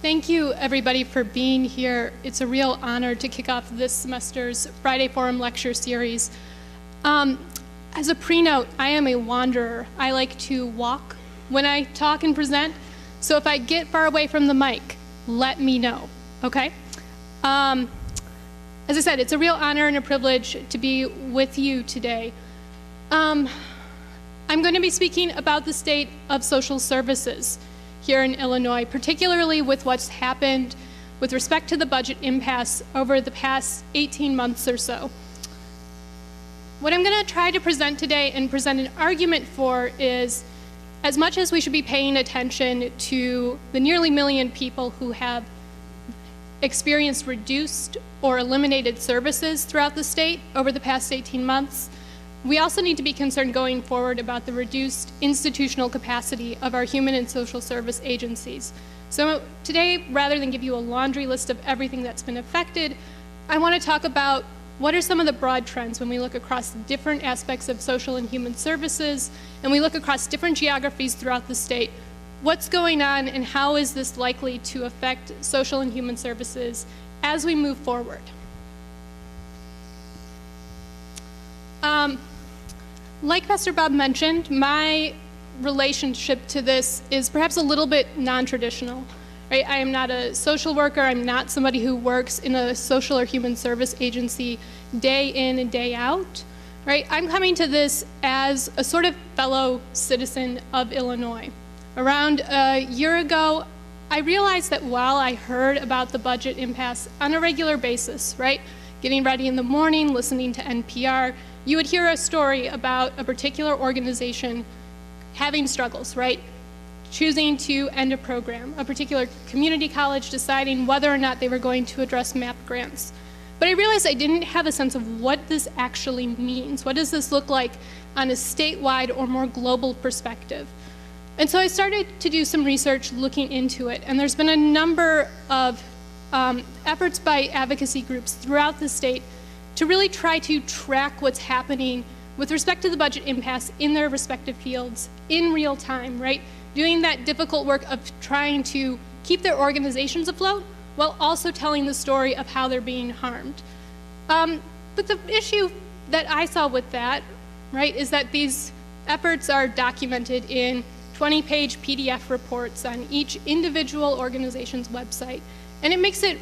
thank you everybody for being here. It's a real honor to kick off this semester's Friday Forum lecture series. As a pre-note, I am a wanderer. I like to walk when I talk and present, so if I get far away from the mic, let me know, okay? As I said, it's a real honor and a privilege to be with you today. I'm going to be speaking about the state of social services here in Illinois, particularly with what's happened with respect to the budget impasse over the past 18 months or so. What I'm going to try to present today and present an argument for is, as much as we should be paying attention to the nearly 1 million people who have experienced reduced or eliminated services throughout the state over the past 18 months, we also need to be concerned going forward about the reduced institutional capacity of our human and social service agencies. So today, rather than give you a laundry list of everything that's been affected, I want to talk about what are some of the broad trends when we look across different aspects of social and human services, and we look across different geographies throughout the state. What's going on and how is this likely to affect social and human services as we move forward? Like Pastor Bob mentioned, my relationship to this is perhaps a little bit non-traditional. Right? I am not a social worker. I'm not somebody who works in a social or human service agency day in and day out. Right? I'm coming to this as a sort of fellow citizen of Illinois. Around a year ago, I realized that while I heard about the budget impasse on a regular basis, right? Getting ready in the morning, listening to NPR, you would hear a story about a particular organization having struggles, right? Choosing to end a program, a particular community college deciding whether or not they were going to address MAP grants. But I realized I didn't have a sense of what this actually means. What does this look like on a statewide or more global perspective? And so I started to do some research looking into it, and there's been a number of efforts by advocacy groups throughout the state to really try to track what's happening with respect to the budget impasse in their respective fields in real time, right? Doing that difficult work of trying to keep their organizations afloat while also telling the story of how they're being harmed. But the issue that I saw with that, right, is that these efforts are documented in 20-page PDF reports on each individual organization's website, and it makes it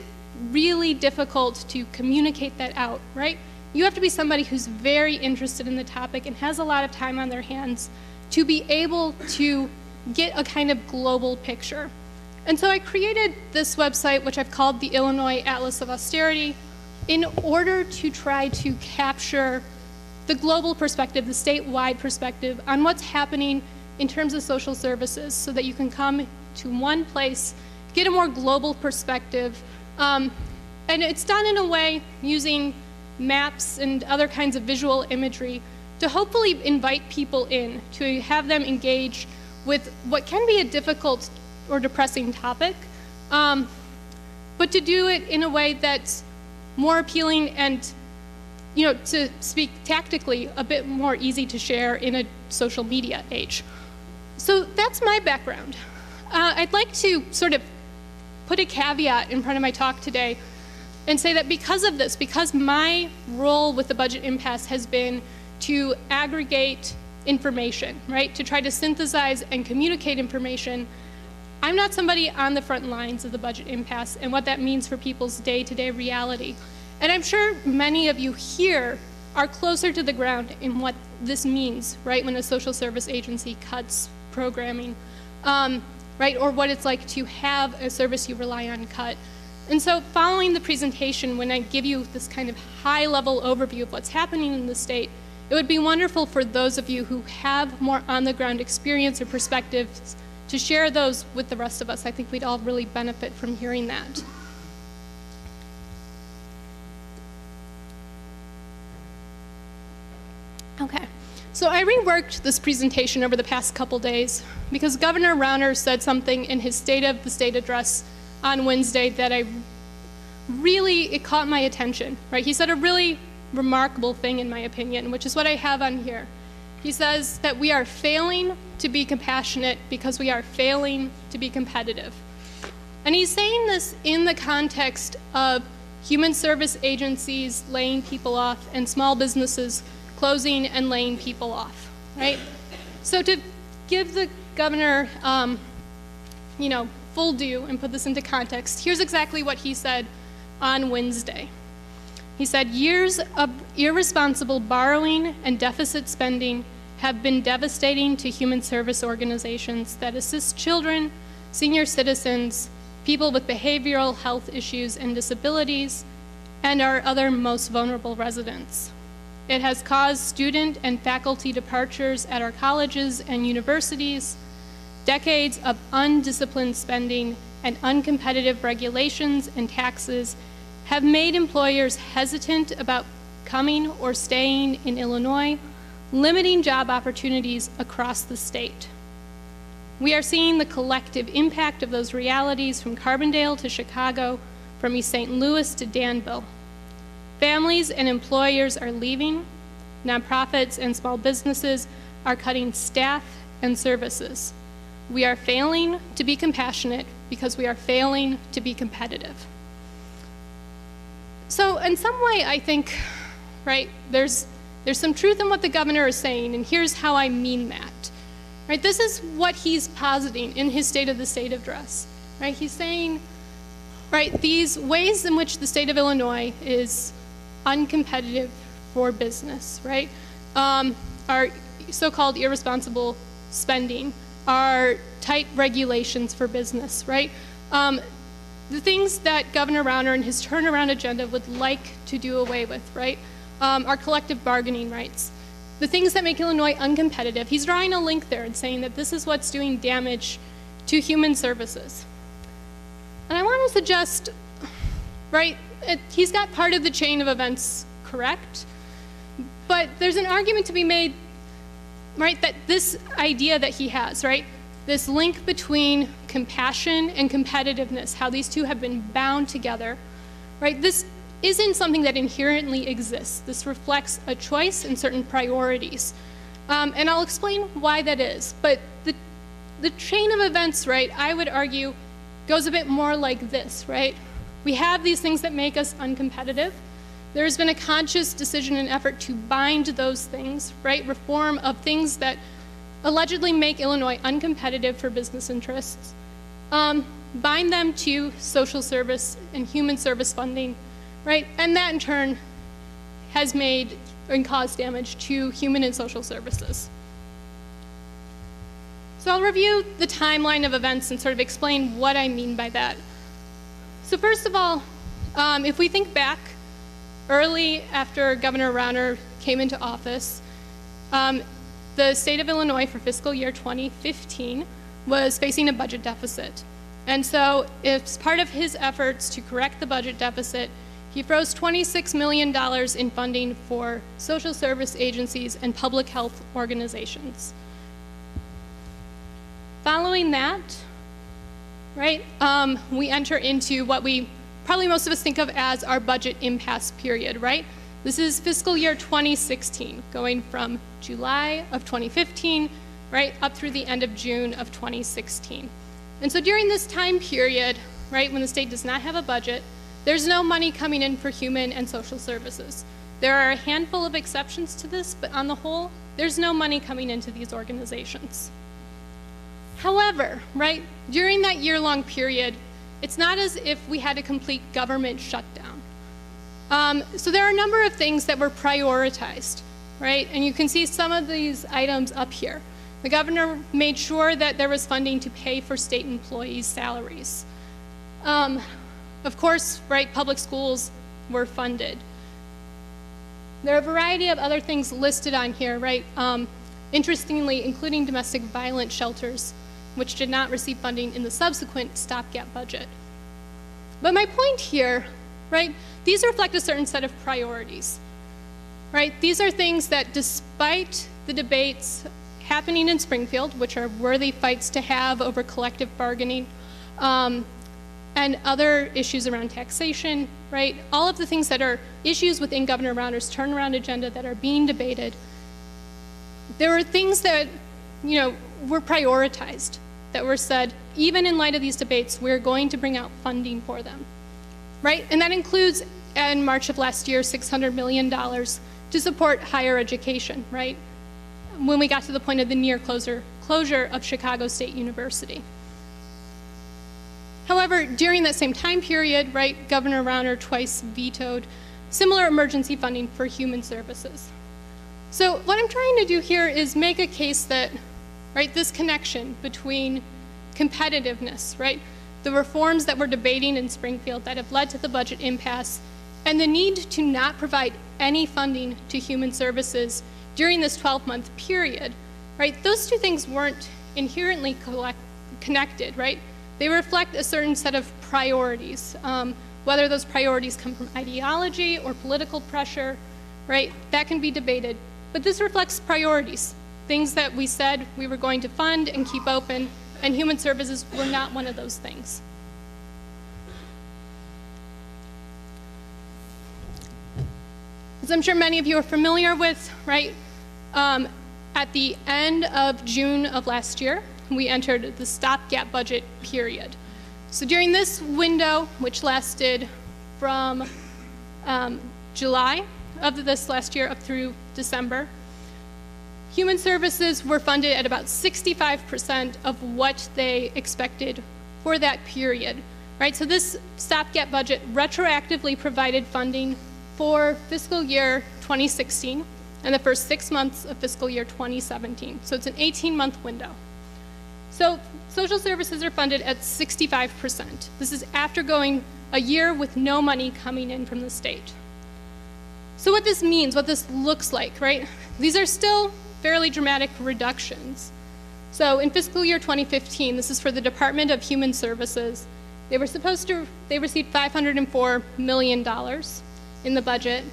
really difficult to communicate that out, right? You have to be somebody who's very interested in the topic and has a lot of time on their hands to be able to get a kind of global picture. And so I created this website, which I've called the Illinois Atlas of Austerity, in order to try to capture the global perspective, the statewide perspective on what's happening in terms of social services so that you can come to one place, get a more global perspective. And it's done in a way using maps and other kinds of visual imagery to hopefully invite people in, to have them engage with what can be a difficult or depressing topic, but to do it in a way that's more appealing and, you know, to speak tactically, a bit more easy to share in a social media age. So that's my background. I'd like to sort of put a caveat in front of my talk today and say that because of this, because my role with the budget impasse has been to aggregate information, right, to try to synthesize and communicate information, I'm not somebody on the front lines of the budget impasse and what that means for people's day-to-day reality. And I'm sure many of you here are closer to the ground in what this means, right, when a social service agency cuts programming, right, or what it's like to have a service you rely on cut. And so following the presentation, when I give you this kind of high-level overview of what's happening in the state, it would be wonderful for those of you who have more on-the-ground experience or perspectives to share those with the rest of us. I think we'd all really benefit from hearing that. Okay, so I reworked this presentation over the past couple days because Governor Rauner said something in his State of the State address on Wednesday that it caught my attention, right? He said a really remarkable thing in my opinion, which is what I have on here. He says that we are failing to be compassionate because we are failing to be competitive. And he's saying this in the context of human service agencies laying people off and small businesses closing and laying people off, right? So to give the governor, full due and put this into context, here's exactly what he said on Wednesday. He said, years of irresponsible borrowing and deficit spending have been devastating to human service organizations that assist children, senior citizens, people with behavioral health issues and disabilities, and our other most vulnerable residents. It has caused student and faculty departures at our colleges and universities. Decades of undisciplined spending and uncompetitive regulations and taxes have made employers hesitant about coming or staying in Illinois, limiting job opportunities across the state. We are seeing the collective impact of those realities from Carbondale to Chicago, from East St. Louis to Danville. Families and employers are leaving. Nonprofits and small businesses are cutting staff and services. We are failing to be compassionate because we are failing to be competitive. So in some way, I think, right, there's some truth in what the governor is saying, and here's how I mean that. Right, this is what he's positing in his State of the State address. Right, he's saying, right, these ways in which the state of Illinois is uncompetitive for business, right, are so-called irresponsible spending, are tight regulations for business, right? The things that Governor Rauner and his turnaround agenda would like to do away with, right, are collective bargaining rights. The things that make Illinois uncompetitive, he's drawing a link there and saying that this is what's doing damage to human services. And I want to suggest, right, he's got part of the chain of events correct, but there's an argument to be made, right, that this idea that he has, right, this link between compassion and competitiveness, how these two have been bound together, right, this isn't something that inherently exists. This reflects a choice and certain priorities. And I'll explain why that is. But the chain of events, right, I would argue, goes a bit more like this, right? We have these things that make us uncompetitive. There's been a conscious decision and effort to bind those things, right? Reform of things that allegedly make Illinois uncompetitive for business interests. Bind them to social service and human service funding, right? And that in turn has made and caused damage to human and social services. So I'll review the timeline of events and sort of explain what I mean by that. So first of all, if we think back early after Governor Rauner came into office, the state of Illinois for fiscal year 2015 was facing a budget deficit. And so as part of his efforts to correct the budget deficit, he froze $26 million in funding for social service agencies and public health organizations. Following that, right, we enter into what we probably most of us think of as our budget impasse period, right? This is fiscal year 2016, going from July of 2015, right, up through the end of June of 2016. And so during this time period, right, when the state does not have a budget, there's no money coming in for human and social services. There are a handful of exceptions to this, but on the whole, there's no money coming into these organizations. However, right, during that year-long period, it's not as if we had a complete government shutdown. So there are a number of things that were prioritized, right? And you can see some of these items up here. The governor made sure that there was funding to pay for state employees' salaries. Of course, right, public schools were funded. There are a variety of other things listed on here, right? Interestingly, including domestic violence shelters, which did not receive funding in the subsequent stopgap budget. But my point here, right, these reflect a certain set of priorities, right? These are things that despite the debates happening in Springfield, which are worthy fights to have over collective bargaining, and other issues around taxation, right? All of the things that are issues within Governor Rauner's turnaround agenda that are being debated, there were things that, were prioritized, that were said, even in light of these debates, we're going to bring out funding for them, right? And that includes, in March of last year, $600 million to support higher education, right? When we got to the point of the near closure of Chicago State University. However, during that same time period, right, Governor Rauner twice vetoed similar emergency funding for human services. So what I'm trying to do here is make a case that, right, this connection between competitiveness, right, the reforms that we're debating in Springfield that have led to the budget impasse, and the need to not provide any funding to human services during this 12-month period, right, those two things weren't inherently connected, right? They reflect a certain set of priorities, whether those priorities come from ideology or political pressure, right? That can be debated. But this reflects priorities, things that we said we were going to fund and keep open, and human services were not one of those things. As I'm sure many of you are familiar with, right? At the end of June of last year, we entered the stopgap budget period. So during this window, which lasted from July of this last year up through December, human services were funded at about 65% of what they expected for that period, right? So this stopgap budget retroactively provided funding for fiscal year 2016 and the first 6 months of fiscal year 2017. So it's an 18-month window. So social services are funded at 65%. This is after going a year with no money coming in from the state. So what this means, what this looks like, right? These are still fairly dramatic reductions. So in fiscal year 2015, this is for the Department of Human Services, they received $504 million in the budget.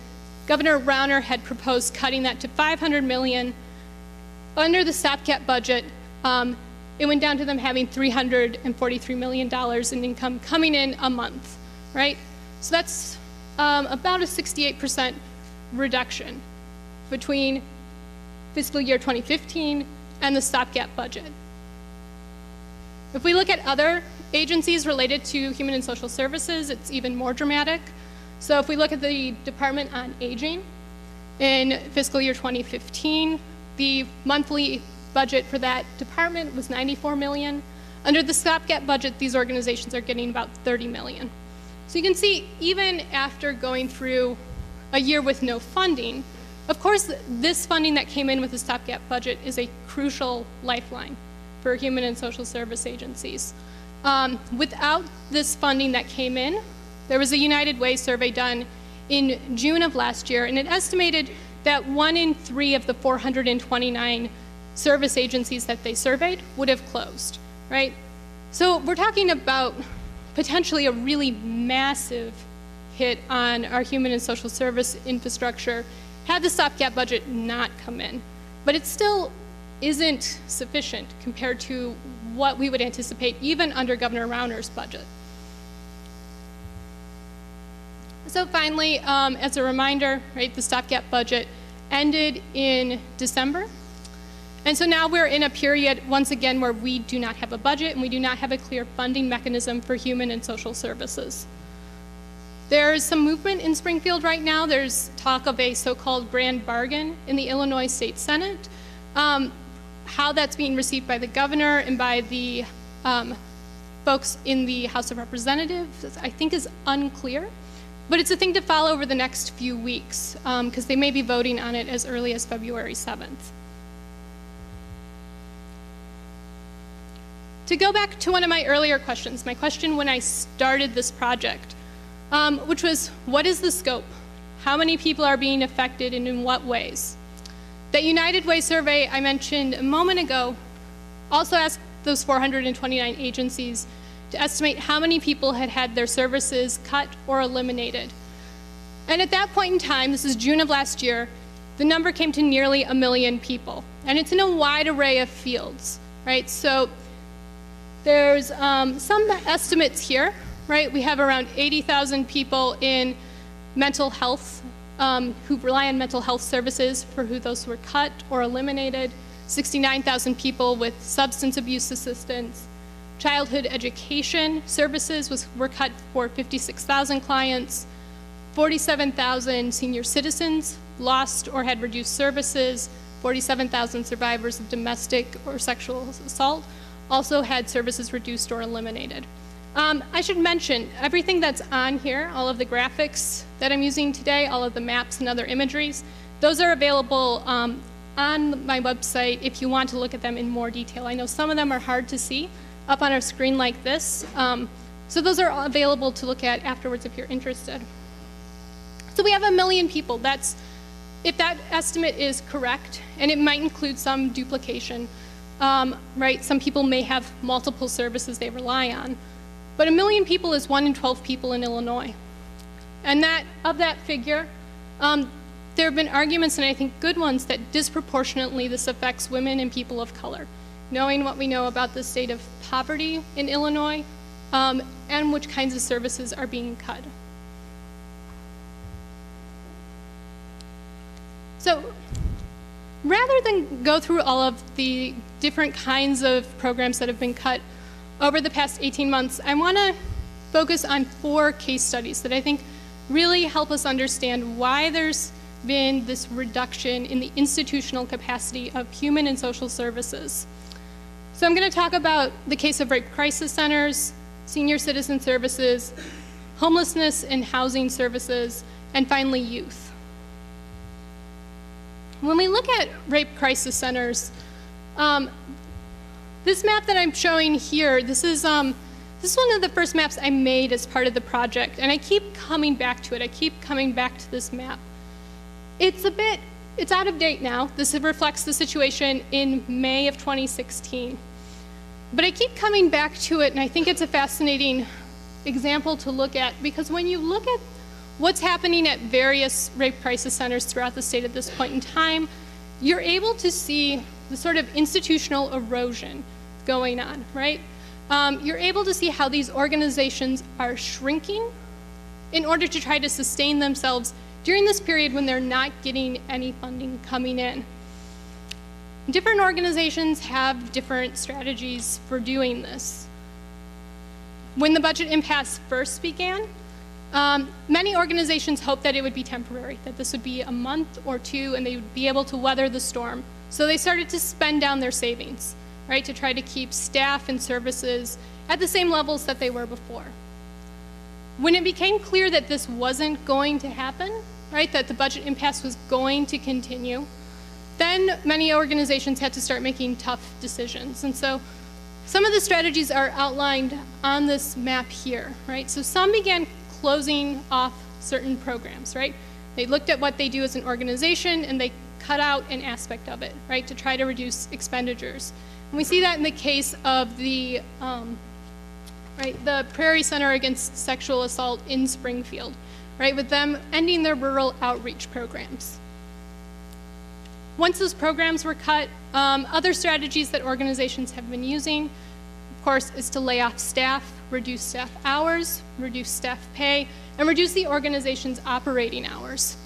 Governor Rauner had proposed cutting that to $500 million. Under the stopgap budget, it went down to them having $343 million in income coming in a month, right? So that's about a 68% reduction between fiscal year 2015 and the stopgap budget. If we look at other agencies related to human and social services, it's even more dramatic. So if we look at the Department on Aging, in fiscal year 2015, the monthly budget for that department was $94 million. Under the stopgap budget, these organizations are getting about $30 million. So you can see, even after going through a year with no funding, of course, this funding that came in with the stopgap budget is a crucial lifeline for human and social service agencies. Without this funding that came in, there was a United Way survey done in June of last year, and it estimated that 1 in 3 of the 429 service agencies that they surveyed would have closed, right? So we're talking about potentially a really massive hit on our human and social service infrastructure had the stopgap budget not come in. But it still isn't sufficient compared to what we would anticipate even under Governor Rauner's budget. So finally, as a reminder, right, the stopgap budget ended in December. And so now we're in a period, once again, where we do not have a budget and we do not have a clear funding mechanism for human and social services. There's some movement in Springfield right now. There's talk of a so-called grand bargain in the Illinois State Senate. How that's being received by the governor and by the folks in the House of Representatives, I think, is unclear. But it's a thing to follow over the next few weeks, because they may be voting on it as early as February 7th. To go back to one of my earlier questions, my question when I started this project, which was, what is the scope? How many people are being affected and in what ways? That United Way survey I mentioned a moment ago also asked those 429 agencies to estimate how many people had had their services cut or eliminated. And at that point in time, this is June of last year, the number came to nearly 1 million people. And it's in a wide array of fields, right? So there's some estimates here, right? We have around 80,000 people in mental health who rely on mental health services for those who were cut or eliminated, 69,000 people with substance abuse assistance, Childhood education services were cut for 56,000 clients. 47,000 senior citizens lost or had reduced services. 47,000 survivors of domestic or sexual assault also had services reduced or eliminated. I should mention, everything that's on here, all of the graphics that I'm using today, all of the maps and other imageries, those are available on my website if you want to look at them in more detail. I know some of them are hard to see up on a screen like this, so those are available to look at afterwards if you're interested. So we have 1 million people. That's, if that estimate is correct, and it might include some duplication, right? Some people may have multiple services they rely on. But 1 million people is 1 in 12 people in Illinois. And of that figure, there have been arguments, and I think good ones, that disproportionately this affects women and people of color. Knowing what we know about the state of poverty in Illinois, and which kinds of services are being cut. So rather than go through all of the different kinds of programs that have been cut over the past 18 months, I want to focus on 4 case studies that I think really help us understand why there's been this reduction in the institutional capacity of human and social services. So I'm going to talk about the case of rape crisis centers, senior citizen services, homelessness and housing services, and finally youth. When we look at rape crisis centers, this map that I'm showing here, this is one of the first maps I made as part of the project, and I keep coming back to it. I keep coming back to this map. It's out of date now. This reflects the situation in May of 2016. But I keep coming back to it, and I think it's a fascinating example to look at, because when you look at what's happening at various rape crisis centers throughout the state at this point in time, you're able to see the sort of institutional erosion going on, right? You're able to see how these organizations are shrinking in order to try to sustain themselves during this period when they're not getting any funding coming in. Different organizations have different strategies for doing this. When the budget impasse first began, many organizations hoped that it would be temporary, that this would be a month or 2 and they would be able to weather the storm. So they started to spend down their savings, right, to try to keep staff and services at the same levels that they were before. When it became clear that this wasn't going to happen, right, that the budget impasse was going to continue, then many organizations had to start making tough decisions. And so some of the strategies are outlined on this map here, right? So some began closing off certain programs, right? They looked at what they do as an organization and they cut out an aspect of it, right, to try to reduce expenditures. And we see that in the case of the Prairie Center Against Sexual Assault in Springfield, right, with them ending their rural outreach programs. Once those programs were cut, other strategies that organizations have been using, of course, is to lay off staff, reduce staff hours, reduce staff pay, and reduce the organization's operating hours.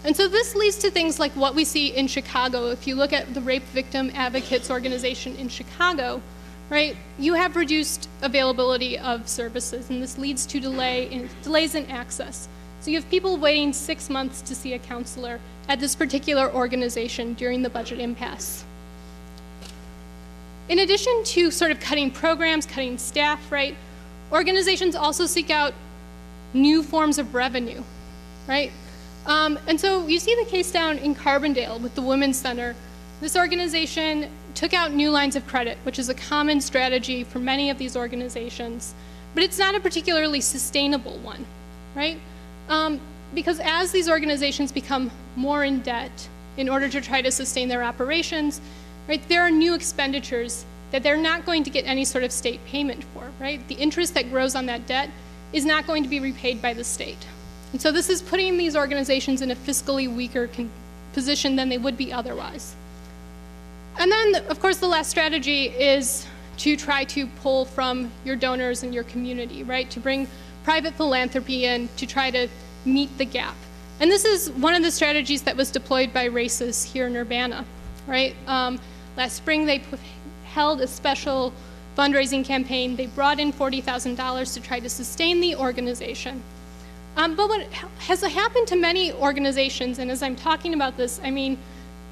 And so this leads to things like what we see in Chicago. If you look at the Rape Victim Advocates organization in Chicago, right, you have reduced availability of services, and this leads to delays in access. So you have people waiting 6 months to see a counselor at this particular organization during the budget impasse. In addition to sort of cutting programs, cutting staff, right, organizations also seek out new forms of revenue, right? And so you see the case down in Carbondale with the Women's Center. This organization took out new lines of credit, which is a common strategy for many of these organizations, but it's not a particularly sustainable one, right? Because as these organizations become more in debt in order to try to sustain their operations, right, there are new expenditures that they're not going to get any sort of state payment for, right? The interest that grows on that debt is not going to be repaid by the state. And so this is putting these organizations in a fiscally weaker position than they would be otherwise. And then, of course, the last strategy is to try to pull from your donors and your community, right? To bring private philanthropy in to try to meet the gap. And this is one of the strategies that was deployed by racists here in Urbana, right? Last spring, they held a special fundraising campaign. They brought in $40,000 to try to sustain the organization. But what has happened to many organizations, and as I'm talking about this, I mean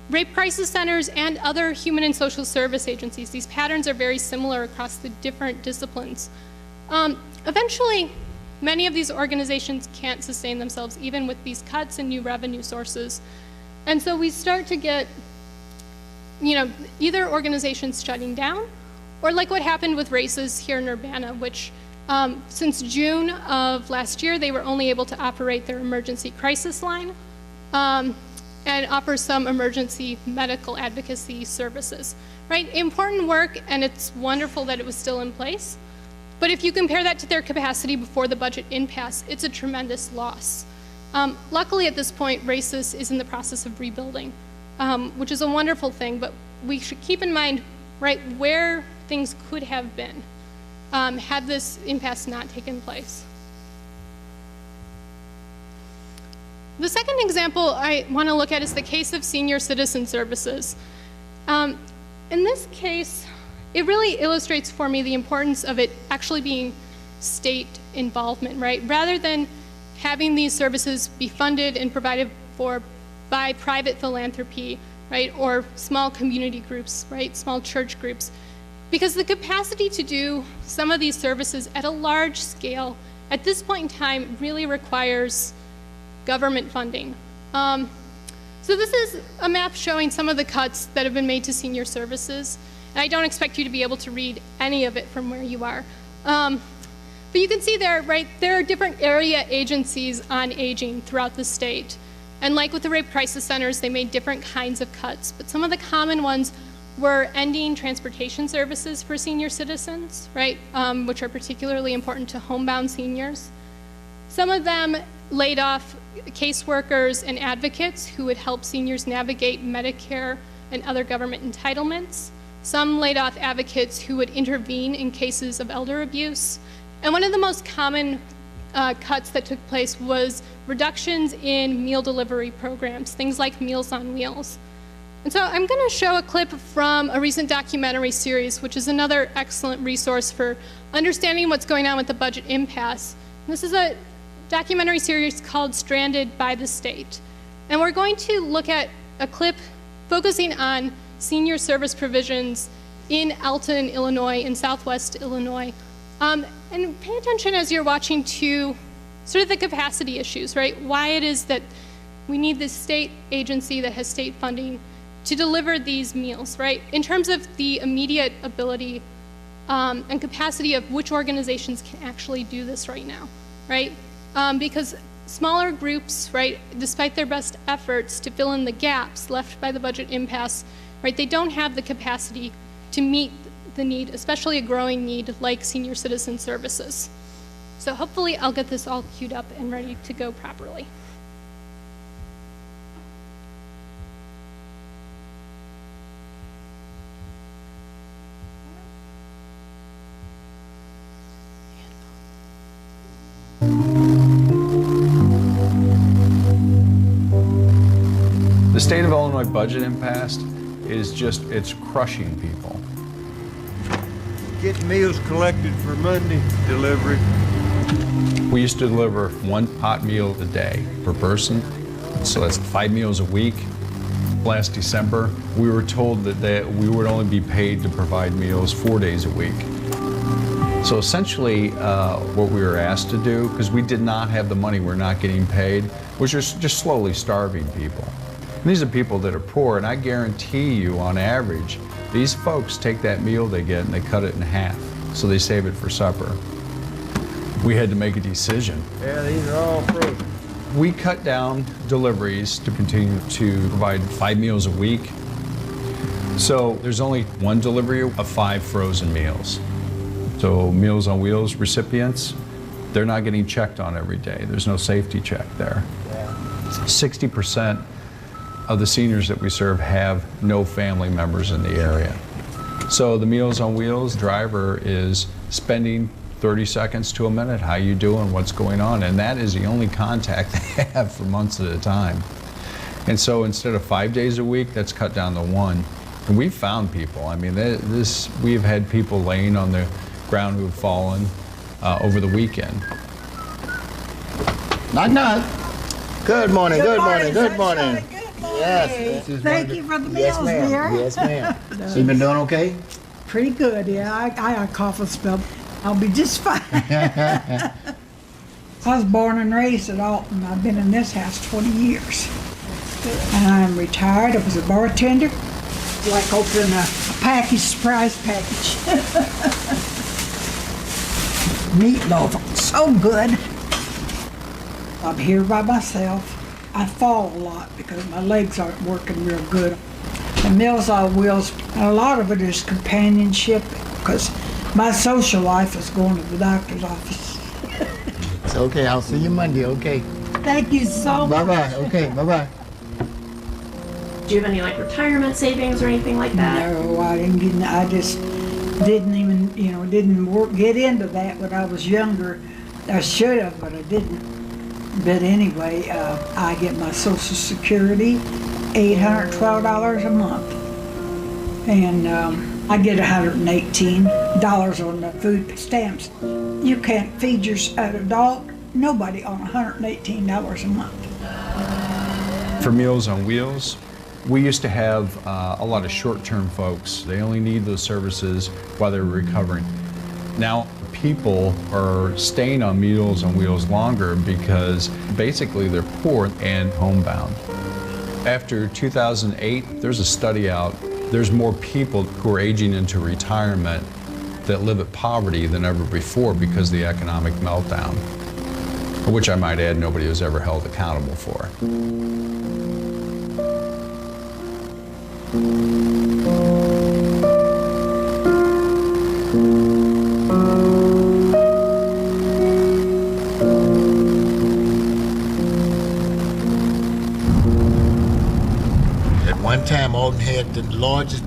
rape crisis centers and other human and social service agencies, these patterns are very similar across the different disciplines. Eventually, many of these organizations can't sustain themselves even with these cuts and new revenue sources. And so we start to get, either organizations shutting down, or like what happened with races here in Urbana, which since June of last year, they were only able to operate their emergency crisis line and offer some emergency medical advocacy services, right? Important work, and it's wonderful that it was still in place. But if you compare that to their capacity before the budget impasse, it's a tremendous loss. Luckily at this point, RACIS is in the process of rebuilding, which is a wonderful thing, but we should keep in mind, right, where things could have been had this impasse not taken place. The second example I want to look at is the case of senior citizen services. In this case, it really illustrates for me the importance of it actually being state involvement, right? Rather than having these services be funded and provided for by private philanthropy, right? Or small community groups, right? Small church groups. Because the capacity to do some of these services at a large scale at this point in time really requires government funding. So this is a map showing some of the cuts that have been made to senior services. And I don't expect you to be able to read any of it from where you are. But you can see there, right, there are different area agencies on aging throughout the state. And like with the rape crisis centers, they made different kinds of cuts. But some of the common ones were ending transportation services for senior citizens, right, which are particularly important to homebound seniors. Some of them laid off caseworkers and advocates who would help seniors navigate Medicare and other government entitlements. Some laid off advocates who would intervene in cases of elder abuse. And one of the most common cuts that took place was reductions in meal delivery programs, things like Meals on Wheels. And so I'm going to show a clip from a recent documentary series, which is another excellent resource for understanding what's going on with the budget impasse. And this is a documentary series called Stranded by the State. And we're going to look at a clip focusing on senior service provisions in Alton, Illinois, in Southwest Illinois. And pay attention as you're watching to sort of the capacity issues, right? Why it is that we need this state agency that has state funding to deliver these meals, right? In terms of the immediate ability and capacity of which organizations can actually do this right now, right? Because smaller groups, right, despite their best efforts to fill in the gaps left by the budget impasse, right, they don't have the capacity to meet the need, especially a growing need like senior citizen services. So hopefully I'll get this all queued up and ready to go properly. The state of Illinois budget impasse is just, it's crushing people. Get meals collected for Monday delivery. We used to deliver one pot meal a day per person, so that's 5 meals a week. Last December, we were told that we would only be paid to provide meals 4 days a week. So essentially, what we were asked to do, because we did not have the money, we're not getting paid, was just slowly starving people. And these are people that are poor, and I guarantee you, on average, these folks take that meal they get and they cut it in half, so they save it for supper. We had to make a decision. Yeah, these are all frozen. We cut down deliveries to continue to provide 5 meals a week. So there's only one delivery of 5 frozen meals. So Meals on Wheels recipients, they're not getting checked on every day. There's no safety check there. 60% of the seniors that we serve have no family members in the area. So the Meals on Wheels driver is spending 30 seconds to a minute, how you doing, what's going on, and that is the only contact they have for months at a time. And so instead of 5 days a week, that's cut down to 1. And we've found people. I mean, we've had people laying on the ground who have fallen over the weekend. Knock, knock. Good morning, good morning, good morning. Good morning. Yes. Thank you for the meals, Yes, ma'am. dear. Yes, ma'am. So you been doing okay? Pretty good, yeah. I got a cough and spell. I'll be just fine. I was born and raised at Alton. I've been in this house 20 years. And I'm retired. I was a bartender. Like opening a package, surprise package. Meatloaf, so good. I'm here by myself. I fall a lot because my legs aren't working real good. The Meals on Wheels, a lot of it is companionship because my social life is going to the doctor's office. It's okay. I'll see you Monday. Okay. Thank you so much. Bye-bye. Okay, bye-bye. Do you have any like retirement savings or anything like that? No, I just didn't even, get into that when I was younger. I should have, but I didn't. But anyway, I get my Social Security, $812 a month. And I get $118 on the food stamps. You can't feed an adult, nobody on $118 a month. For Meals on Wheels, we used to have a lot of short-term folks. They only need those services while they're recovering. Now, people are staying on Meals on Wheels longer because basically they're poor and homebound. After 2008, there's a study out. There's more people who are aging into retirement that live at poverty than ever before because of the economic meltdown, which I might add nobody was ever held accountable for. One time, Alton had the largest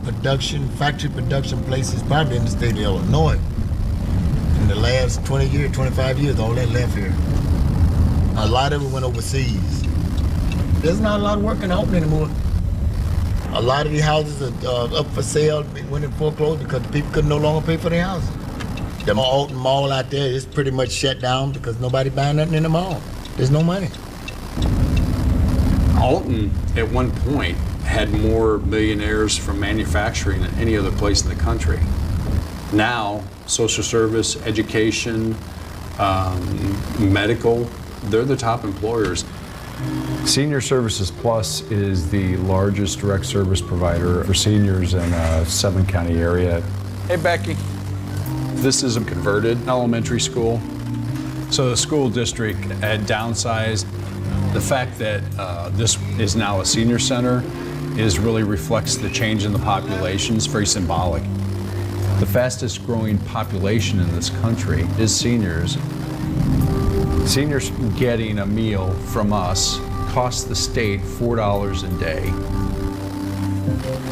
factory production places probably in the state of Illinois. In the last 20 years, 25 years, all that left here. A lot of it went overseas. There's not a lot of work in Alton anymore. A lot of the houses are up for sale, went in foreclosure because the people could no longer pay for their houses. The Alton Mall out there is pretty much shut down because nobody buying nothing in the mall. There's no money. Alton, at one point, had more millionaires from manufacturing than any other place in the country. Now, social service, education, medical, they're the top employers. Senior Services Plus is the largest direct service provider for seniors in a 7-county area. Hey, Becky. This is a converted elementary school. So the school district had downsized. The fact that this is now a senior center really reflects the change in the population. It's very symbolic. The fastest growing population in this country is seniors. Seniors getting a meal from us costs the state $4 a day.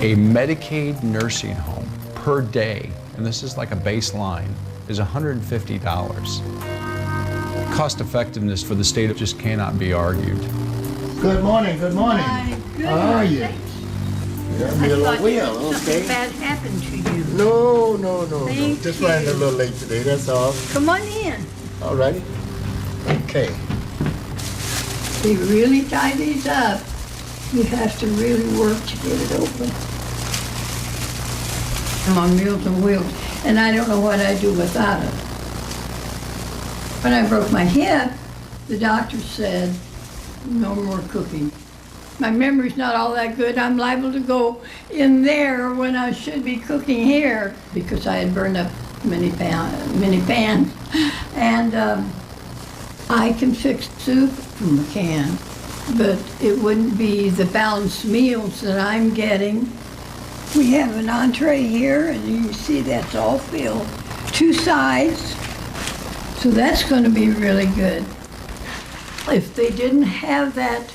A Medicaid nursing home per day, and this is like a baseline, is $150. Cost effectiveness for the state just cannot be argued. Good morning, good morning. Hi, good How are you? morning. Yeah, me a little well, Something okay. bad happened to you. No. Thank Just you. running a little late today, that's all. Come on in. All righty. Okay. They really tie these up. You have to really work to get it open. I'm on Meals on Wheels, and I don't know what I'd do without it. When I broke my hip, the doctor said, no more cooking. My memory's not all that good. I'm liable to go in there when I should be cooking here because I had burned up many pans. And I can fix soup from a can, but it wouldn't be the balanced meals that I'm getting. We have an entree here, and you can see that's all filled. 2 sides, so that's going to be really good. If they didn't have that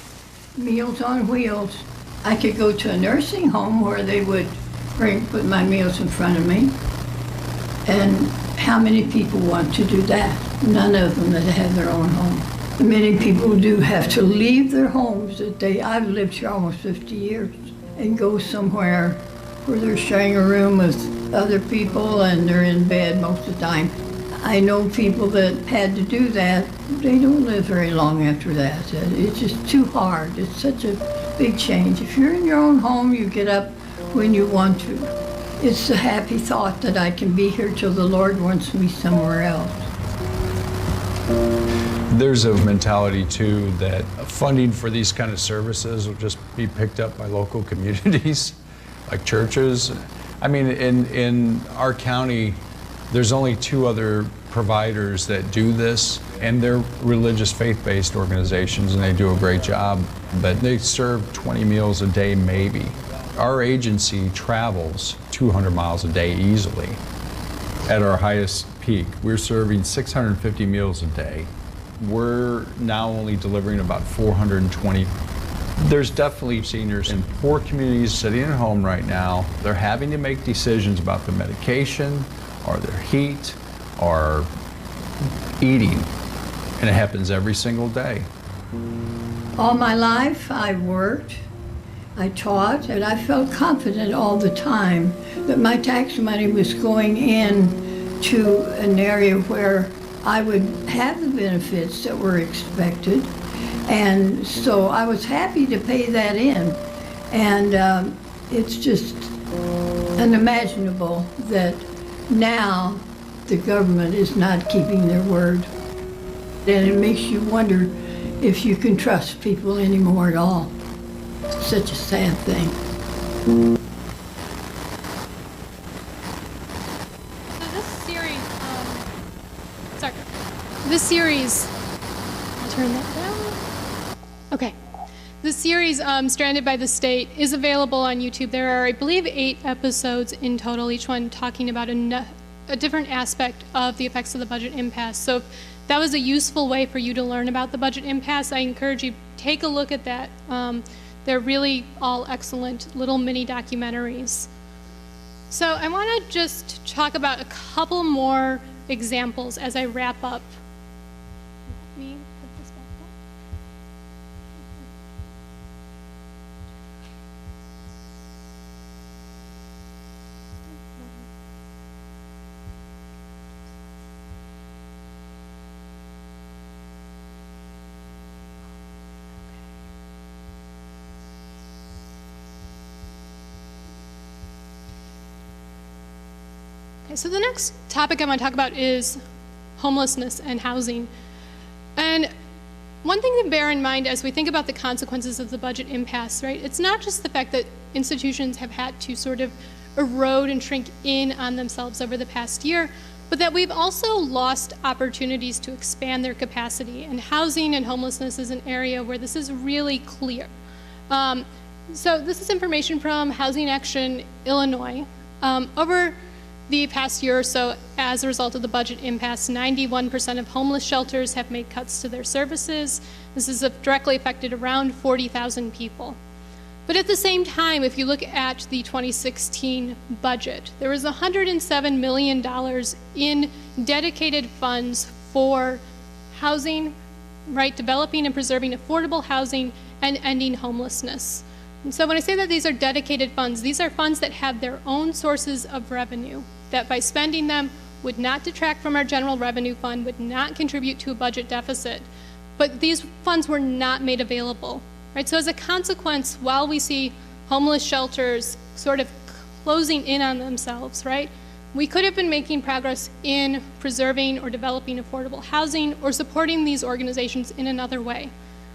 Meals on Wheels, I could go to a nursing home where they would put my meals in front of me. And how many people want to do that? None of them that have their own home. Many people do have to leave their homes that I've lived here almost 50 years and go somewhere where they're sharing a room with other people and they're in bed most of the time. I know people that had to do that. They don't live very long after that. It's just too hard. It's such a big change. If you're in your own home, you get up when you want to. It's a happy thought that I can be here till the Lord wants me somewhere else. There's a mentality too that funding for these kind of services will just be picked up by local communities, like churches. I mean, in our county, there's only 2 other providers that do this, and they're religious faith-based organizations, and they do a great job, but they serve 20 meals a day maybe. Our agency travels 200 miles a day easily. At our highest peak, we're serving 650 meals a day. We're now only delivering about 420. There's definitely seniors in poor communities sitting at home right now. They're having to make decisions about their medication or their heat or eating, and it happens every single day. All my life, I worked, I taught, and I felt confident all the time that my tax money was going in to an area where I would have the benefits that were expected. And so I was happy to pay that in. And it's just unimaginable that now the government is not keeping their word. And it makes you wonder if you can trust people anymore at all. It's such a sad thing. This series, I'll turn that down. Okay. This series, Stranded by the State, is available on YouTube. There are, I believe, 8 episodes in total, each one talking about a different aspect of the effects of the budget impasse. So if that was a useful way for you to learn about the budget impasse, I encourage you, take a look at that. They're really all excellent little mini documentaries. So I want to just talk about a couple more examples as I wrap up. Let me put this back down. Okay, so the next topic I want to talk about is homelessness and housing. And one thing to bear in mind as we think about the consequences of the budget impasse, right? It's not just the fact that institutions have had to sort of erode and shrink in on themselves over the past year, but that we've also lost opportunities to expand their capacity. And housing and homelessness is an area where this is really clear. So this is information from Housing Action Illinois. Over the past year or so, as a result of the budget impasse, 91% of homeless shelters have made cuts to their services. This has directly affected around 40,000 people. But at the same time, if you look at the 2016 budget, there was $107 million in dedicated funds for housing, right, developing and preserving affordable housing and ending homelessness. And so when I say that these are dedicated funds, these are funds that have their own sources of revenue, that by spending them would not detract from our general revenue fund, would not contribute to a budget deficit, but these funds were not made available, right? So as a consequence, while we see homeless shelters sort of closing in on themselves, right, we could have been making progress in preserving or developing affordable housing or supporting these organizations in another way.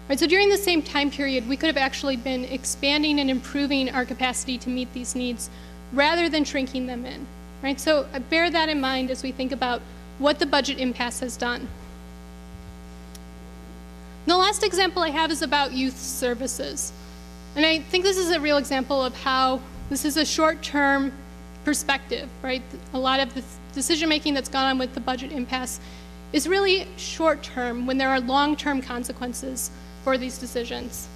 Right, so during the same time period, we could have actually been expanding and improving our capacity to meet these needs rather than shrinking them in. Right? So bear that in mind as we think about what the budget impasse has done. The last example I have is about youth services. And I think this is a real example of how this is a short-term perspective, right? A lot of the decision-making that's gone on with the budget impasse is really short-term when there are long-term consequences for these decisions.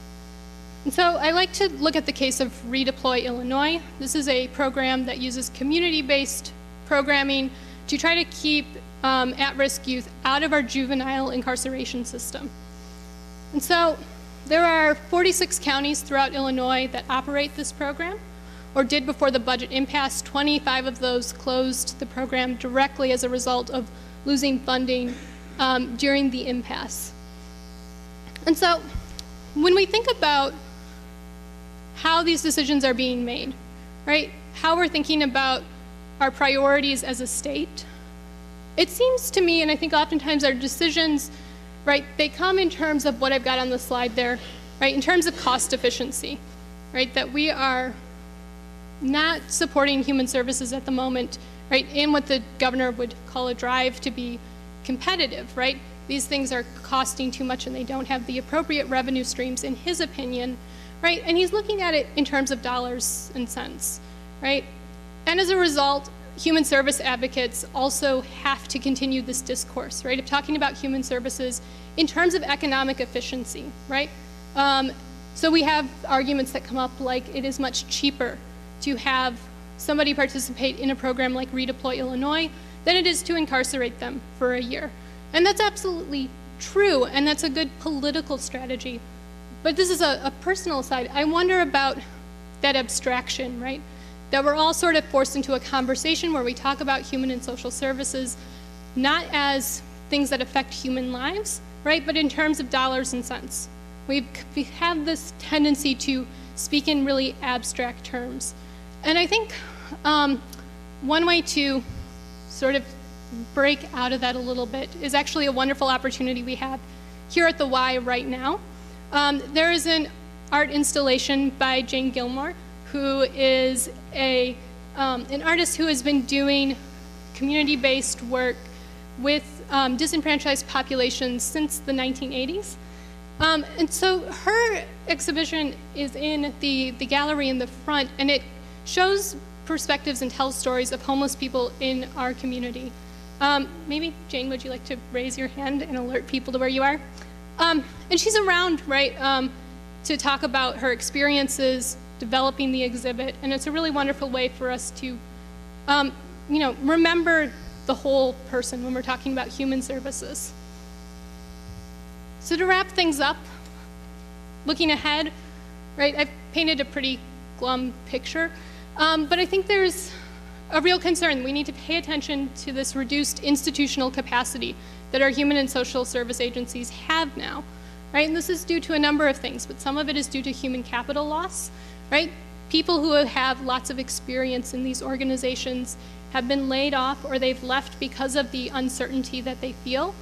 And so I like to look at the case of Redeploy Illinois. This is a program that uses community-based programming to try to keep at-risk youth out of our juvenile incarceration system. And so there are 46 counties throughout Illinois that operate this program. or did before the budget impasse. 25 of those closed the program directly as a result of losing funding during the impasse. And so when we think about how these decisions are being made, right, how we're thinking about our priorities as a state, it seems to me, and I think oftentimes our decisions, right, they come in terms of what I've got on the slide there, right, in terms of cost efficiency, right, that we are not supporting human services at the moment, right, in what the governor would call a drive to be competitive, right? These things are costing too much and they don't have the appropriate revenue streams, in his opinion, right? And he's looking at it in terms of dollars and cents, right? And as a result, human service advocates also have to continue this discourse, right, of talking about human services in terms of economic efficiency, right? So we have arguments that come up like it is much cheaper to have somebody participate in a program like Redeploy Illinois than it is to incarcerate them for a year. And that's absolutely true, and that's a good political strategy. But this is a personal side. I wonder about that abstraction, right? That we're all sort of forced into a conversation where we talk about human and social services not as things that affect human lives, right, but in terms of dollars and cents. We have this tendency to speak in really abstract terms. And I think one way to sort of break out of that a little bit is actually a wonderful opportunity we have here at the Y right now. There is an art installation by Jane Gilmore, who is an artist who has been doing community-based work with disenfranchised populations since the 1980s. And so her exhibition is in the gallery in the front, and it shows perspectives and tells stories of homeless people in our community. Maybe, Jane, would you like to raise your hand and alert people to where you are? And she's around, right, to talk about her experiences developing the exhibit, and it's a really wonderful way for us to, remember the whole person when we're talking about human services. So to wrap things up, looking ahead, right, I've painted a pretty glum picture, but I think there's a real concern. We need to pay attention to this reduced institutional capacity that our human and social service agencies have now, right? And this is due to a number of things, but some of it is due to human capital loss, right? People who have lots of experience in these organizations have been laid off or they've left because of the uncertainty that they feel,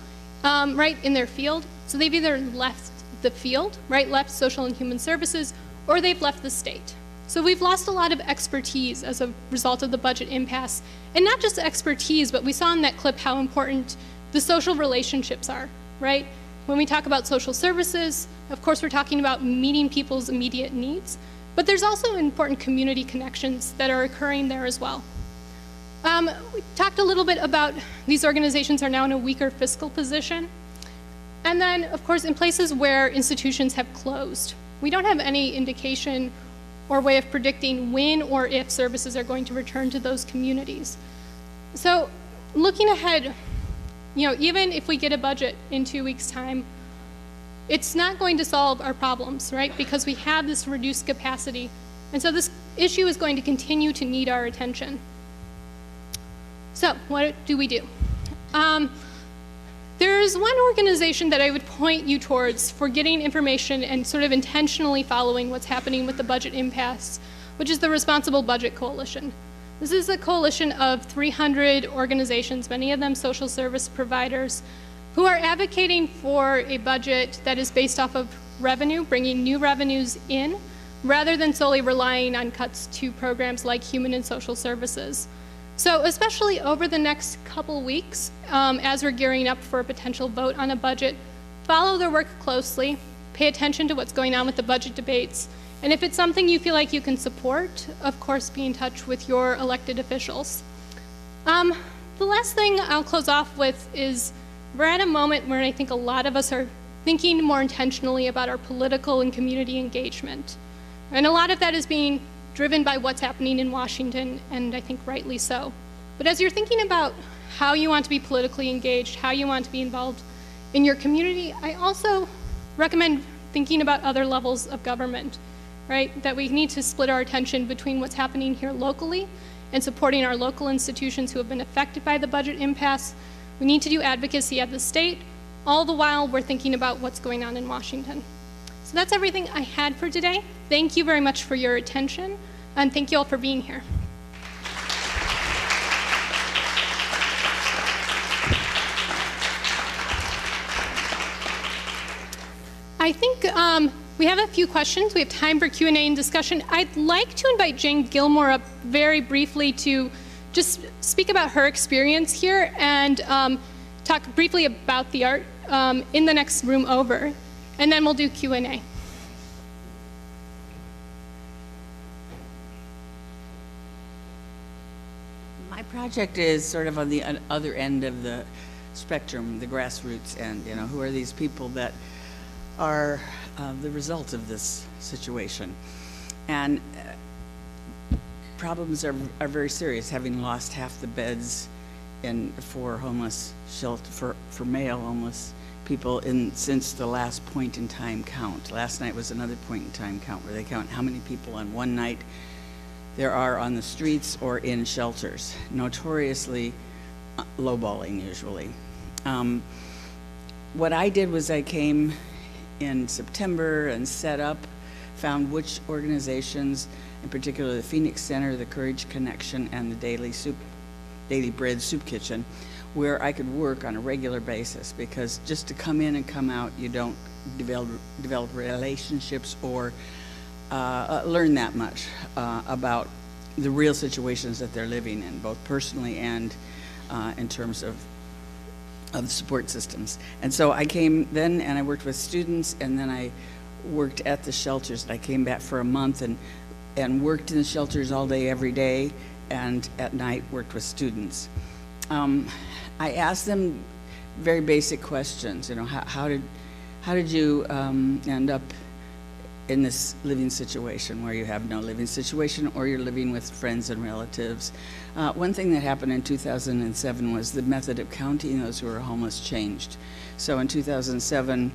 right, in their field. So they've either left the field, right, left social and human services, or they've left the state. So we've lost a lot of expertise as a result of the budget impasse. And not just expertise, but we saw in that clip how important the social relationships are, right? When we talk about social services, of course we're talking about meeting people's immediate needs, but there's also important community connections that are occurring there as well. We talked a little bit about these organizations are now in a weaker fiscal position. And then, of course, in places where institutions have closed, we don't have any indication or way of predicting when or if services are going to return to those communities. So looking ahead, even if we get a budget in 2 weeks' time, it's not going to solve our problems, right? Because we have this reduced capacity. And so this issue is going to continue to need our attention. So what do we do? There's one organization that I would point you towards for getting information and sort of intentionally following what's happening with the budget impasse, which is the Responsible Budget Coalition. This is a coalition of 300 organizations, many of them social service providers, who are advocating for a budget that is based off of revenue, bringing new revenues in, rather than solely relying on cuts to programs like human and social services. So especially over the next couple weeks, as we're gearing up for a potential vote on a budget, follow their work closely, pay attention to what's going on with the budget debates, and if it's something you feel like you can support, of course, be in touch with your elected officials. The last thing I'll close off with is we're at a moment where I think a lot of us are thinking more intentionally about our political and community engagement. And a lot of that is being driven by what's happening in Washington, and I think rightly so. But as you're thinking about how you want to be politically engaged, how you want to be involved in your community, I also recommend thinking about other levels of government. right? That we need to split our attention between what's happening here locally and supporting our local institutions who have been affected by the budget impasse. We need to do advocacy at the state, all the while we're thinking about what's going on in Washington. So that's everything I had for today. Thank you very much for your attention, and thank you all for being here. I think we have a few questions. We have time for Q&A and discussion. I'd like to invite Jane Gilmore up very briefly to just speak about her experience here and talk briefly about the art in the next room over, and then we'll do Q&A. My project is sort of on the other end of the spectrum, the grassroots end. You know, who are these people that are the result of this situation? And problems are very serious, having lost half the beds for homeless shelter, for male homeless people since the last point in time count. Last night was another point in time count where they count how many people on one night there are on the streets or in shelters, notoriously lowballing usually. What I did was I came in September and set up, found which organizations, in particular the Phoenix Center, the Courage Connection, and the Daily Bread Soup Kitchen, where I could work on a regular basis, because just to come in and come out, you don't develop relationships or learn that much about the real situations that they're living in, both personally and in terms of support systems. And so I came then and I worked with students, and then I worked at the shelters. I came back for a month and worked in the shelters all day, every day, and at night worked with students. I asked them very basic questions. You know, how did you end up in this living situation where you have no living situation, or you're living with friends and relatives? One thing that happened in 2007 was the method of counting those who were homeless changed. So in 2007,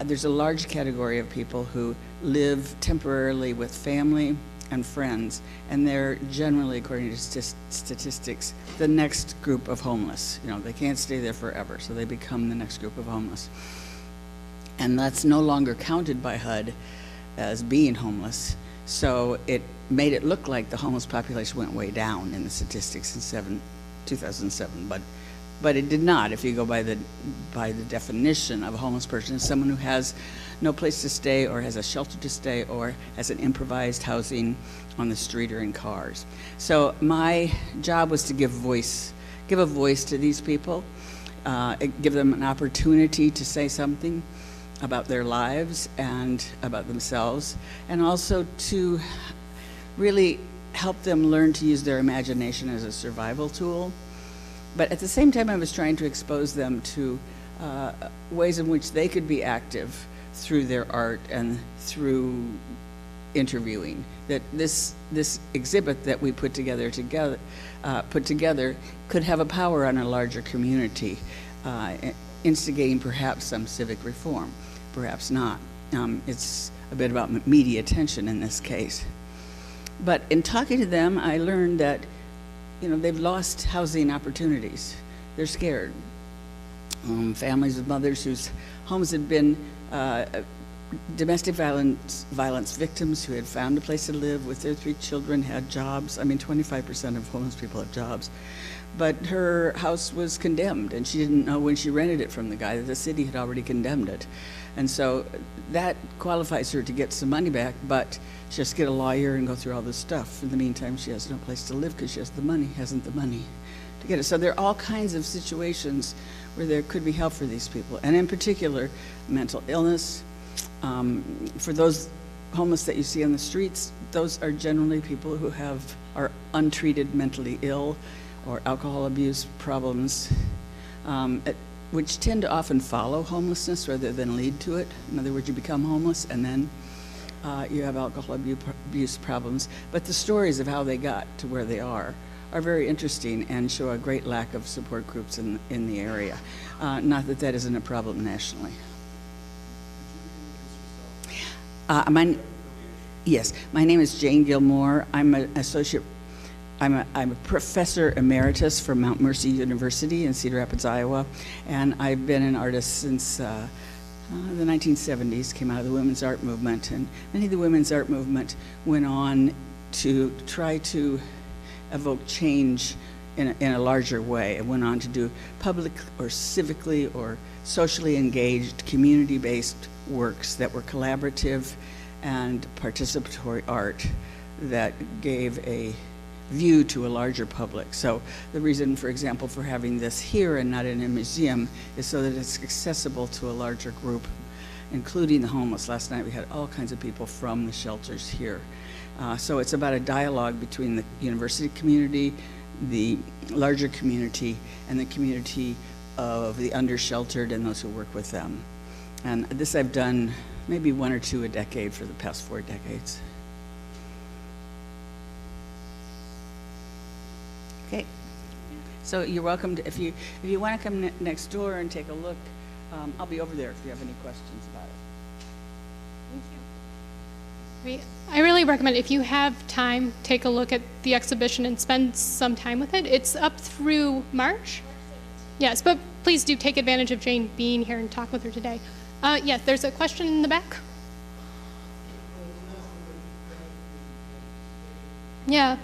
there's a large category of people who live temporarily with family and friends, and they're generally, according to statistics, the next group of homeless. You know, they can't stay there forever, so they become the next group of homeless. And that's no longer counted by HUD as being homeless. So it made it look like the homeless population went way down in the statistics in 2007, but it did not. If you go by the definition of a homeless person, it's someone who has no place to stay, or has a shelter to stay, or has an improvised housing on the street or in cars. So my job was to give a voice to these people, give them an opportunity to say something about their lives and about themselves, and also to really help them learn to use their imagination as a survival tool. But at the same time, I was trying to expose them to ways in which they could be active through their art and through interviewing. That this exhibit that we put together could have a power on a larger community, instigating perhaps some civic reform, perhaps not. It's a bit about media attention in this case. But in talking to them, I learned that, you know, they've lost housing opportunities. They're scared. Families with mothers whose homes had been domestic violence victims who had found a place to live with their 3 children, had jobs. I mean, 25% of homeless people have jobs. But her house was condemned, and she didn't know when she rented it from the guy that the city had already condemned it. And so that qualifies her to get some money back, but she has to get a lawyer and go through all this stuff. In the meantime, she has no place to live because she hasn't the money to get it. So there are all kinds of situations where there could be help for these people, and in particular, mental illness. For those homeless that you see on the streets, those are generally people who are untreated mentally ill, or alcohol abuse problems, which tend to often follow homelessness rather than lead to it. In other words, you become homeless and then you have alcohol abuse problems. But the stories of how they got to where they are very interesting and show a great lack of support groups in the area. Not that that isn't a problem nationally. Yes, my name is Jane Gilmore. I'm an associate, I'm a professor emeritus from Mount Mercy University in Cedar Rapids, Iowa, and I've been an artist since the 1970s, came out of the women's art movement, and many of the women's art movement went on to try to evoke change in a larger way. It went on to do public or civically or socially engaged, community-based works that were collaborative and participatory art that gave a view to a larger public. So the reason, for example, for having this here and not in a museum is so that it's accessible to a larger group, including the homeless. Last night we had all kinds of people from the shelters here. So it's about a dialogue between the university community, the larger community, and the community of the undersheltered and those who work with them. And this I've done maybe one or two a decade for the past 4 decades. Okay, so you're welcome to, if you want to come next door and take a look, I'll be over there if you have any questions about it. Thank you. I really recommend, if you have time, take a look at the exhibition and spend some time with it. It's up through March. Yes, but please do take advantage of Jane being here and talk with her today. Yes, there's a question in the back. Yeah.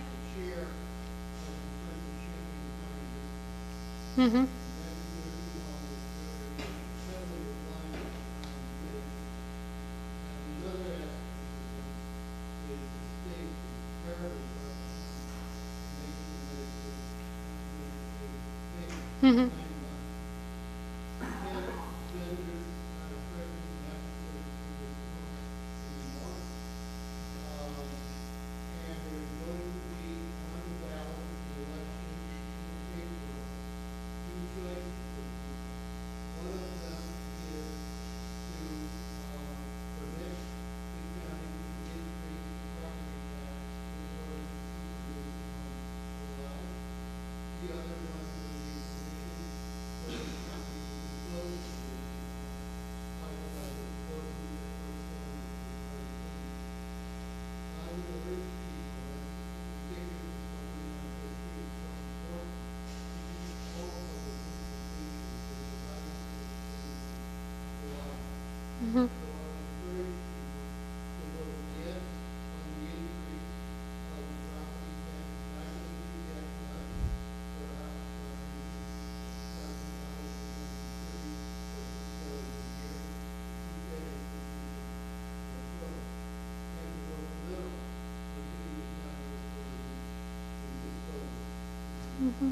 Mm-hmm. Mm-hmm. Mm-hmm. Mm-hmm.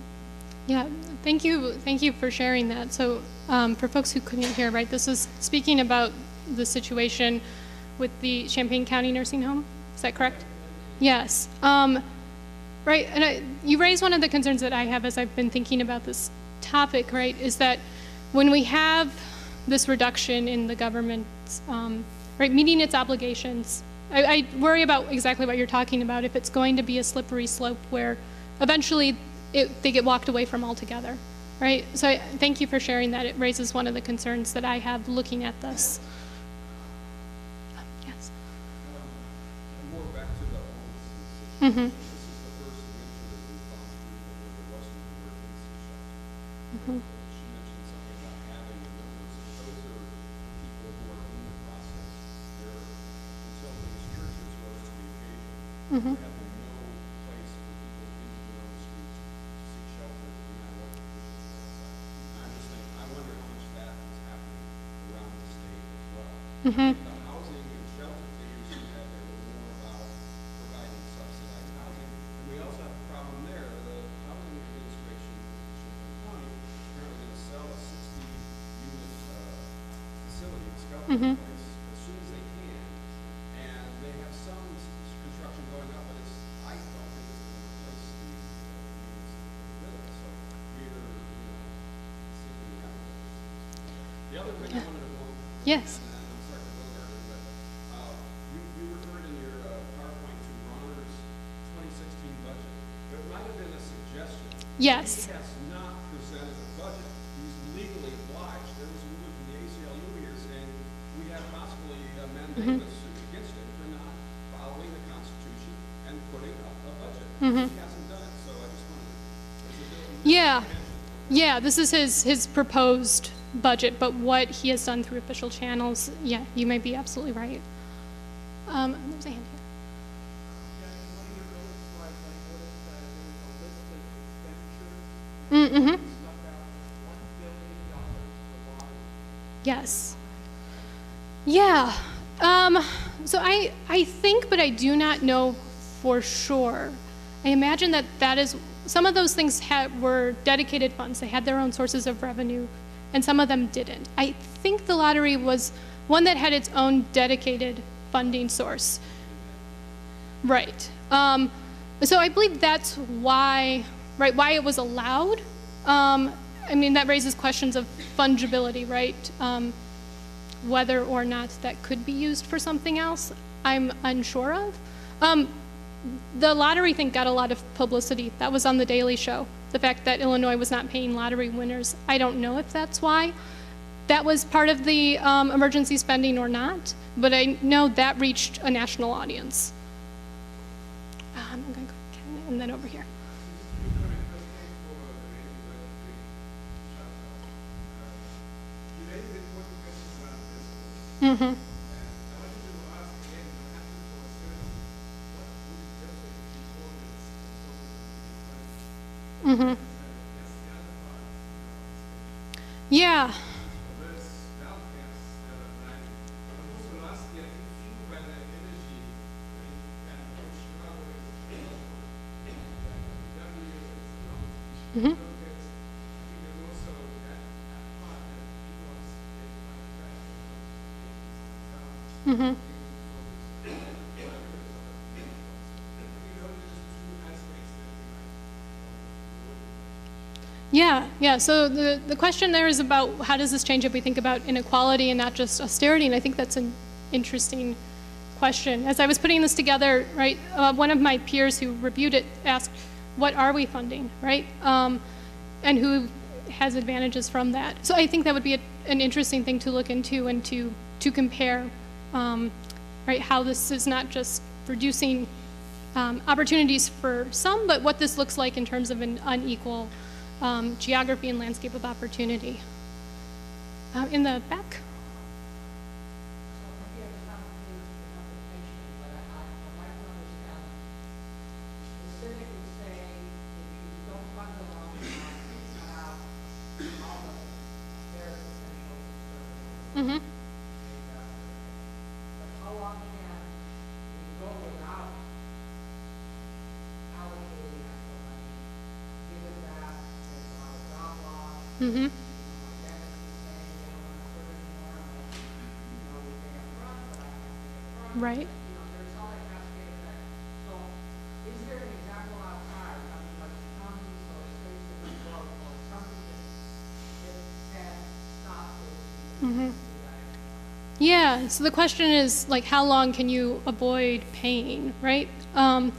Yeah, thank you for sharing that. So for folks who couldn't hear, right, this is speaking about the situation with the Champaign County Nursing Home. Is that correct? Yes. Right, and you raised one of the concerns that I have as I've been thinking about this topic, right, is that when we have this reduction in the government, right, meeting its obligations, I worry about exactly what you're talking about, if it's going to be a slippery slope where eventually they get walked away from altogether, right? So thank you for sharing that. It raises one of the concerns that I have looking at this. Yes. More back to the homelessness. Mm-hmm. This is the first winter that we've gone through where there wasn't an emergency shelter. Mm-hmm. She mentioned something about having the numbers. Those are people who are in the process. They're, until these churches rose to the occasion, Mm-hmm. there had been no place for people into their own streets to seek shelter, no matter what the conditions were outside. I just think, I wonder how much that is happening around the state as well. Mm-hmm. The housing and shelter figures you had there were more about providing subsidized housing. And we also have a problem there. The housing administration in Champaign County is apparently going to sell a 60-unit facility in Skelton Mm-hmm. Place as soon as they can. And they have some construction going up, but I don't think it's going to replace the units that are built. So we're, sitting around with those. The other thing I wanted to know. Yes. And I'm sorry for Bogart, but you referred in your PowerPoint to Ronner's 2016 budget. There might have been a suggestion. Yes. He has not presented a budget. He's legally obliged. There was a woman from the ACLU here saying we have possibly a mandamus suit against him for not following Yeah, yeah, this is his proposed budget, but what he has done through official channels, yeah, you may be absolutely right. There's a hand here. Mm-hmm. Yes. Yeah. So I think, but I do not know for sure. I imagine that is, some of those things were dedicated funds. They had their own sources of revenue, and some of them didn't. I think the lottery was one that had its own dedicated funding source. Right. So I believe that's why it was allowed. I mean, that raises questions of fungibility, right? Whether or not that could be used for something else, I'm unsure of. The lottery thing got a lot of publicity. That was on The Daily Show. The fact that Illinois was not paying lottery winners. I don't know if that's why that was part of the emergency spending or not, but I know that reached a national audience. I'm going to go Ken and then over here. Mm-hmm. Mm-hmm. Yeah. Mm-hmm. Mm-hmm. Yeah. So the question there is about how does this change if we think about inequality and not just austerity, and I think that's an interesting question. As I was putting this together, right, one of my peers who reviewed it asked, what are we funding, right? And who has advantages from that? So I think that would be an interesting thing to look into and to compare, right, how this is not just reducing opportunities for some, but what this looks like in terms of an unequal geography and landscape of opportunity. In the back. Mm-hmm. Mm-hmm. Right. Mm-hmm. Yeah, so the question is, like, how long can you avoid paying, right? I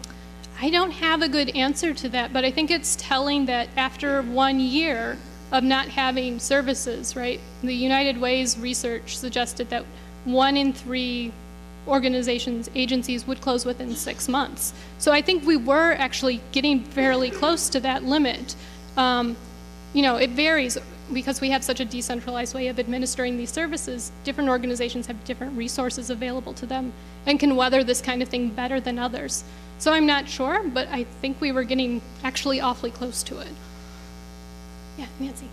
don't have a good answer to that, but I think it's telling that after 1 year of not having services, right, the United Way's research suggested that 1 in 3 organizations, agencies would close within 6 months. So I think we were actually getting fairly close to that limit. You know, it varies because we have such a decentralized way of administering these services. Different organizations have different resources available to them and can weather this kind of thing better than others. So I'm not sure, but I think we were getting actually awfully close to it. Yeah, Nancy.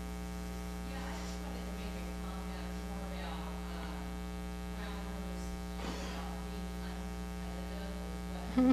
Mm-hmm.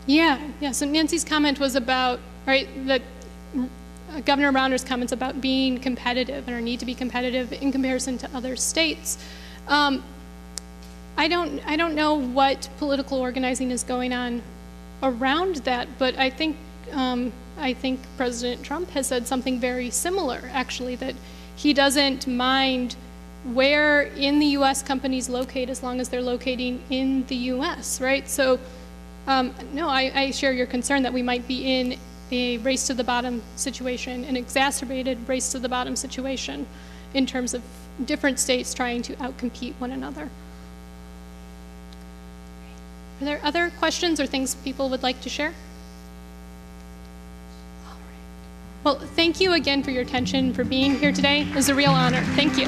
Yeah, so Nancy's comment was about, right, that Governor Rauner's comments about being competitive and our need to be competitive in comparison to other states. I don't know what political organizing is going on around that, but I think President Trump has said something very similar, actually, that He doesn't mind where in the U.S. companies locate as long as they're locating in the U.S., right? So, no, I share your concern that we might be in a race to the bottom situation, an exacerbated race to the bottom situation in terms of different states trying to outcompete one another. Are there other questions or things people would like to share? All right. Well, thank you again for your attention, for being here today. It was a real honor. Thank you.